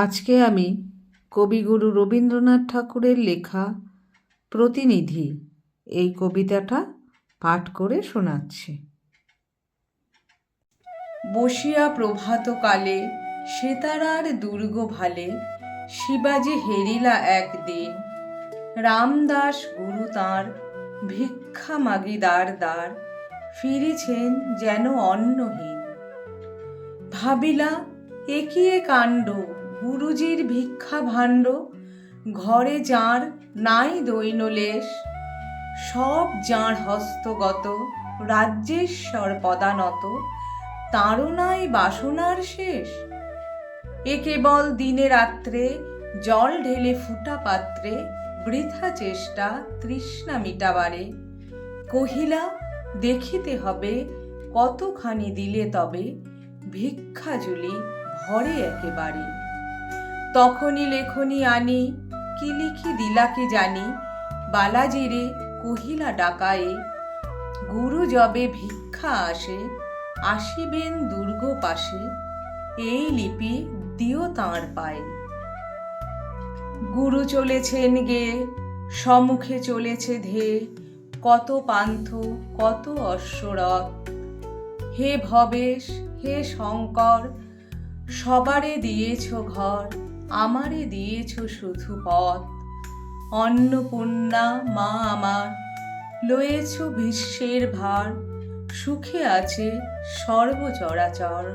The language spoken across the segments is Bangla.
আজকে আমি কবিগুরু রবীন্দ্রনাথ ঠাকুরের লেখা প্রতিনিধি এই কবিতাটা পাঠ করে শোনাচ্ছি। বসিয়া প্রভাতকালে সেতারার দুর্গ ভালে শিবাজি হেরিলা একদিন, রামদাস গুরু তাঁর ভিক্ষা মাগি দ্বার দ্বার ফিরিছেন যেন অন্নহীন। ভাবিলা একি এ কাণ্ড, গুরুজির ভিক্ষা ভাণ্ড, ঘরে যাঁর নাই দৈনলেশ, সব যাঁর হস্তগত, রাজ্যেশ্বর পদানত, তাঁরও নাই বাসনার শেষ। এ কেবল দিনে রাত্রে জল ঢেলে ফুটা পাত্রে বৃথা চেষ্টা তৃষ্ণা মিটাবারে। কহিলা দেখিতে হবে কতখানি দিলে তবে, ভিক্ষা ঝুলি ভরে একেবারে। তখনই লেখনি আনি, কি লিখি দিলা কি জানি, বালাজিরে কহিলা ডাকায়ে, গুরু যবে ভিক্ষা আসে, আসিবেন দুর্গ পাশে, এই লিপি দিও তাঁর পায়ে। গুরু চলেছেন গে, সম্মুখে চলেছে ধে, কত পান্থ কত অশ্বরথ। হে ভবেশ হে শঙ্কর, সবারে দিয়েছ ঘর, আমারে দিয়েছ শুধু পথ। অন্নপূর্ণা মা আমার, লয়েছ বিশ্বের ভার, সুখে আছে সর্বচরাচর।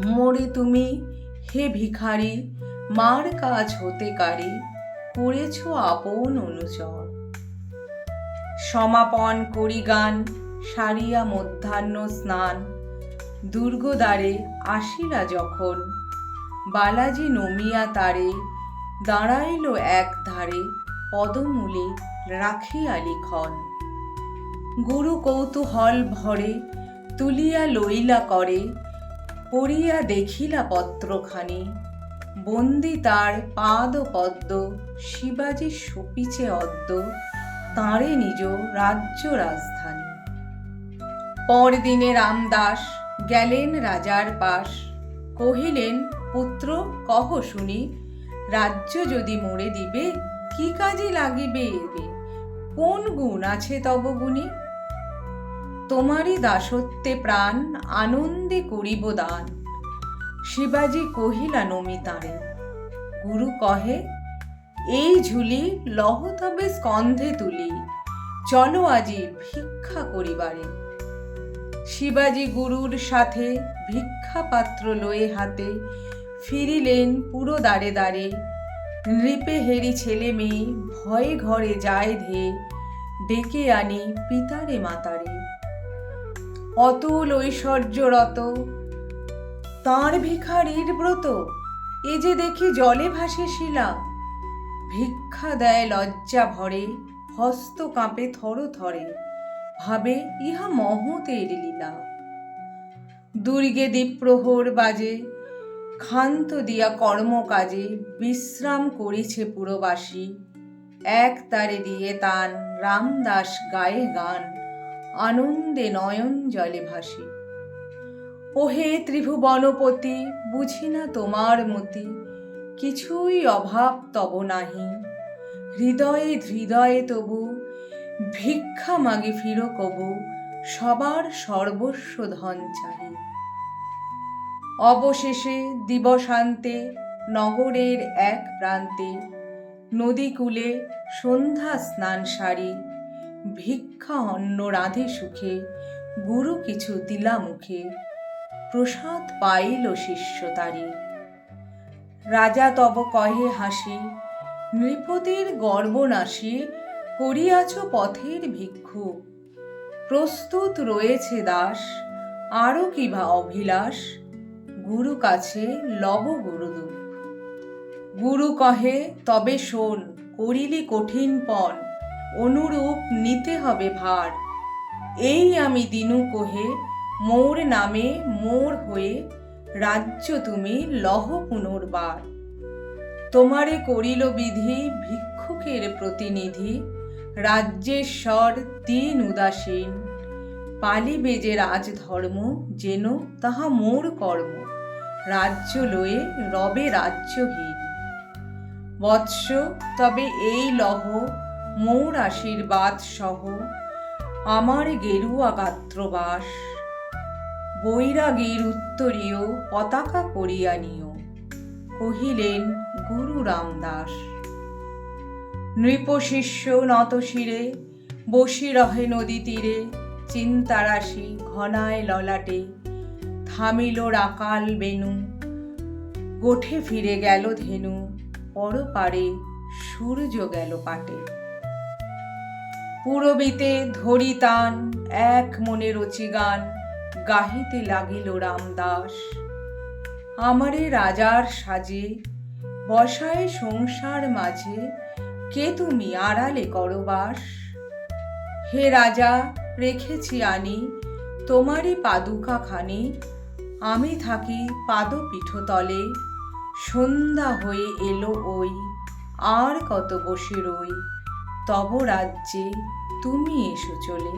মোরে তুমি হে ভিখারি, মার কাজ হতে কারি, করেছ আপন অনুচর। সমাপন করি গান, সারিয়া মধ্যাহ্ন স্নান, দুর্গদ্বারে আসিলা যখন, বালাজি নমিয়া তারে, দাঁড়াইল এক ধারে, পদমূলে রাখিয়া লিখন। গুরু কৌতূহল ভরে তুলিয়া লইলা করে, পড়িয়া দেখিলা পত্রখানি, বন্দি তার পাদ পদ্ম, শিবাজি সপিছে অদ্য, তাঁরে নিজ রাজ্য রাজধানী। পরদিনে রামদাস গেলেন রাজার পাশ, কহিলেন পুত্র কহ শুনি, রাজ্য যদি মোরে দিবে, কি কাজে লাগিবে রে, কোন গুণ আছে তব গুণী। তোমারই দাসত্বে প্রাণ, আনন্দে করিব দান। শিবাজি কহিলা নমি তাঁরে, গুরু কহে এই ঝুলি লহ তবে স্কন্ধে তুলি, চলো আজি ভিক্ষা করিবারে। শিবাজি গুরুর সাথে ভিক্ষা পাত্র লয়ে হাতে, ফিরিলেন পুরো দ্বারে দ্বারে। নৃপে হেরি ছেলে মেয়ে ভয়ে ঘরে যায় ধে, ডেকে আনি পিতারে মাতারে। অতুল ঐশ্বর্যরত তাঁর ভিখারির ব্রত, এ যে দেখি জলে ভাসে শিলা। ভিক্ষা দেয় লজ্জা ভরে, হস্ত কাঁপে থর থরে, ভাবে ইহা মহতের লীলা। দুর্গে দ্বীপ্রহর বাজে, ক্ষান্ত দিয়া কর্মকাজে বিশ্রাম করিছে পুরবাসী। এক তারে দিয়ে তান রামদাস গায়ে গান, আনন্দে নয়ন জলে ভাসি। ওহে ত্রিভুবনপতি, বুঝি না তোমার মতি, কিছুই অভাব তব নাহি। হৃদয়ে হৃদয়ে তবু ভিক্ষা মাগি ফিরো কবু, সবার সর্বস্ব ধন চাহি। অবশেষে দিবসান্তে নগরের এক প্রান্তে, নদীকূলে সন্ধ্যা স্নান সারি, ভিক্ষা অন্ন রাঁধে সুখে, গুরু কিছু দিলা মুখে, প্রসাদ পাইল শিষ্য তারি। রাজা তব কহে হাসি, নৃপতির গর্ব নাশি, করিয়াছ পথের ভিক্ষু। প্রস্তুত রয়েছে দাস, আরো কিবা অভিলাষ, গুরু কাছে লব গুরুদূত। গুরু কহে তবে শোন, করিলি কঠিন পণ, অনুরূপ নিতে হবে ভার। এই আমি দিনু কহে, মোর নামে মোর হয়ে, রাজ্য তুমি লহ পুনর্বার। তোমারে করিল বিধি ভিক্ষুকের প্রতিনিধি, রাজ্যেশ্বর তিন উদাসীন। পালিবে যে রাজধর্ম, যেন তাহা মোর কর্ম, রাজ্য লয়ে রবে রাজ্যহীন। বৎস তবে এই লহ মোর আশীর্বাদ সহ, আমার গেরুয়া গাত্রবাস, বৈরাগীর উত্তরীয় পতাকা করিয়া নিও, কহিলেন গুরু রামদাস। নৃপশিষ্য নতশিরে বসি রহে নদী তীরে, চিন্তারাশি ঘনায় ললাটে, থামিল রাকাল বেনু, গোঠে ফিরে গেল ধেনু, পরপারে সূর্য গেল পাটে। পুরবিতে ধরি তান এক মনে রচি গান, গাহিতে লাগিল রামদাস। আমারে রাজার সাজে বসায় সংসার মাঝে, কে তুমি আড়ালে করবাস। হে রাজা রেখেছি আনি তোমারই পাদুকা খানি, আমি থাকি পাদপীঠতলে, সন্ধ্যা হয়ে এলো ওই, আর কত বসে রই, তব রাজ্যে তুমি এসো চলে।